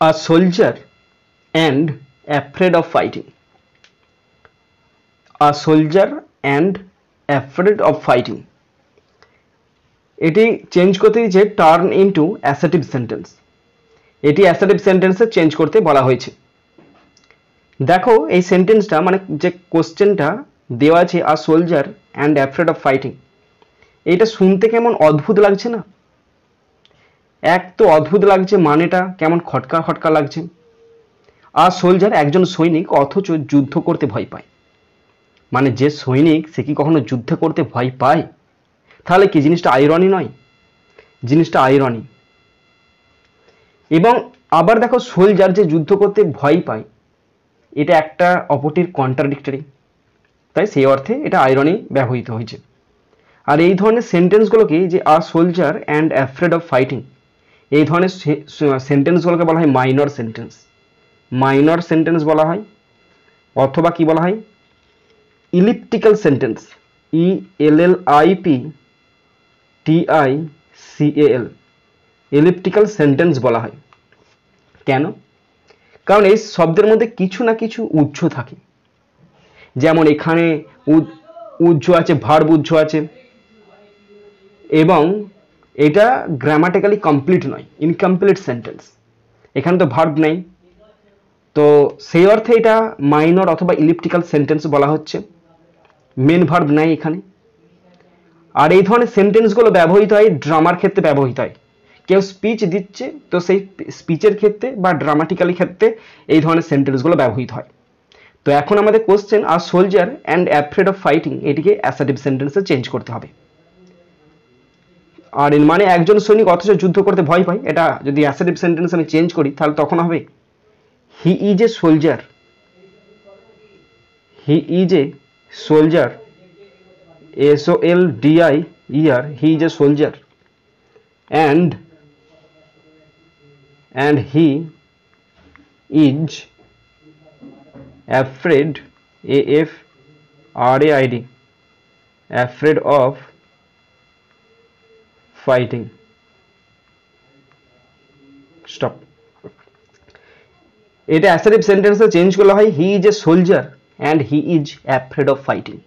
A soldier and afraid of fighting. A soldier and afraid of fighting. এটি change করতে দিয়েছে turn into assertive sentence. এটি assertive সেন্টেন্সে change করতে বলা হয়েছে। দেখো এই সেন্টেন্সটা মানে যে কোশ্চেনটা দেওয়া আছে a soldier and afraid of fighting, এইটা শুনতে কেমন অদ্ভুত লাগছে না? এক তো অদ্ভুত লাগছে, মানেটা কেমন খটকা খটকা লাগছে। আ সোলজার একজন সৈনিক, অথচ যুদ্ধ করতে ভয় পায়। মানে যে সৈনিক সে কি কখনো যুদ্ধ করতে ভয় পায়? তাহলে কি জিনিসটা আইরনি নয়? জিনিসটা আইরনি। এবং আবার দেখো সোলজার যে যুদ্ধ করতে ভয় পায়, এটা একটা অপরটির কন্ট্রাডিক্টরি, তাই সেই অর্থে এটা আইরনি ব্যবহৃত হয়েছে। আর এই ধরনের সেন্টেন্সগুলোকে যে a soldier and afraid of fighting, এই ধরনের সেন্টেন্সগুলোকে বলা হয় মাইনর সেন্টেন্স। মাইনর সেন্টেন্স বলা হয়, অথবা কি বলা হয়, elliptical sentence. ELLIPTICAL, elliptical sentence বলা হয়। কেন? কারণ এই শব্দের মধ্যে কিছু না কিছু উজ্জ থাকে। যেমন এখানে উজ্জ আছে, ভার্ব উজ্জ আছে, এবং এটা গ্রামাটিক্যালি কমপ্লিট নয়, ইনকমপ্লিট সেন্টেন্স। এখানে তো ভার্ব নেই, তো সেই অর্থে এটা মাইনর অথবা ইলিপ্টিক্যাল সেন্টেন্স বলা হচ্ছে। মেন ভার্ব নাই এখানে। আর এই ধরনের সেন্টেন্সগুলো ব্যবহৃত হয় ড্রামার ক্ষেত্রে ব্যবহৃত হয়। কেউ স্পিচ দিচ্ছে, তো সেই স্পিচের ক্ষেত্রে বা ড্রামাটিক্যালি ক্ষেত্রে এই ধরনের সেন্টেন্সগুলো ব্যবহৃত হয়। তো এখন আমাদের question are soldier and afraid of fighting, এটিকে অ্যাসার্টিভ সেন্টেন্সে চেঞ্জ করতে হবে। আর এর মানে একজন সৈনিক অথচ যুদ্ধ করতে ভয় পায়, এটা যদি অ্যাসার্টিভ সেন্টেন্স আমি চেঞ্জ করি তাহলে তখন হবে he is a soldier. He is a soldier, SOLDIER, he is a soldier, and he is afraid, AFRAID, afraid of fighting. Stop. এটা অ্যাসার্টিভ সেন্টেন্সে চেঞ্জ করা হয় he is a soldier and he is afraid of fighting.